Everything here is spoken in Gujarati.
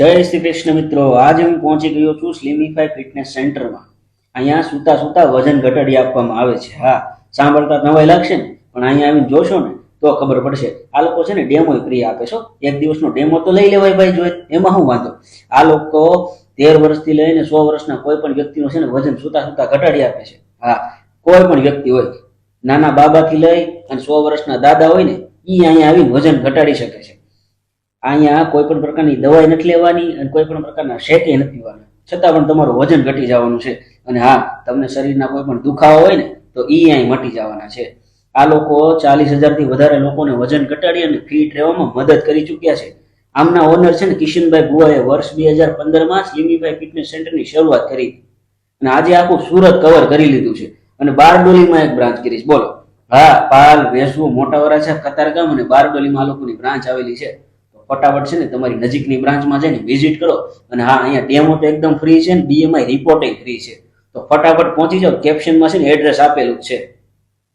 જય શ્રી કૃષ્ણ મિત્રો, આજે હું પહોંચી ગયો છું સ્લિમિફાઈ ફિટનેસ સેન્ટરમાં. અહીંયા સુતા સુતા વજન ઘટાડી આપવામાં આવે છે. હા, સાંભળતા નવાઈ લાગશે ને, પણ અહીંયા આવીને જોશો ને તો ખબર પડશે. આ લોકો છે ને ડેમો ફ્રી આપે છો. એક દિવસનો ડેમો તો લઈ લેવાય ભાઈ, જોઈએ એમાં શું વાંધો. આ લોકો 13 વર્ષથી લઈને 100 વર્ષના કોઈ પણ વ્યક્તિનો છે ને વજન સુતા સુતા ઘટાડી આપે છે. હા, કોઈ પણ વ્યક્તિ હોય, નાના બાબાથી લઈ અને 100 વર્ષના દાદા હોય ને, એ અહીંયા આવીને વજન ઘટાડી શકે છે. અહીંયા કોઈ પણ પ્રકારની દવાઈ નથી લેવાની અને કોઈ પણ પ્રકારના શેકે નથી પીવાના, છતાં પણ તમારું વજન ઘટી જવાનું છે. અને હા, તમને શરીરના કોઈ પણ દુખાવા હોય ને તો ઈ અહીં મટી જવાના છે. આ લોકો 40,000 થી વધારે લોકોને વજન ઘટાડી અને ફિટ રહેવામાં મદદ કરી ચૂક્યા છે. આમના ઓનર છે ને કિશનભાઈ ભુવાએ વર્ષ 2015માં સ્લિમિફાઈ ફિટનેસ સેન્ટરની શરૂઆત કરી અને આજે આખું સુરત કવર કરી લીધું છે અને બારડોલીમાં એક બ્રાન્ચ કરીશ. બોલો. હા, પાલ, વેસુ, મોટા વરાછા, કતારગામ અને બારડોલીમાં આ લોકોની બ્રાન્ચ આવેલી છે. ફટાફટ છે ને તમારી નજીકની બ્રાન્ચમાં જઈને વિઝિટ કરો. અને હા, અહીંયા ડેમો તો એકદમ ફ્રી છે ને BMI રિપોર્ટિંગ ફ્રી છે. તો ફટાફટ પહોંચી જાઓ. કેપ્શનમાં છે ને એડ્રેસ આપેલું જ છે.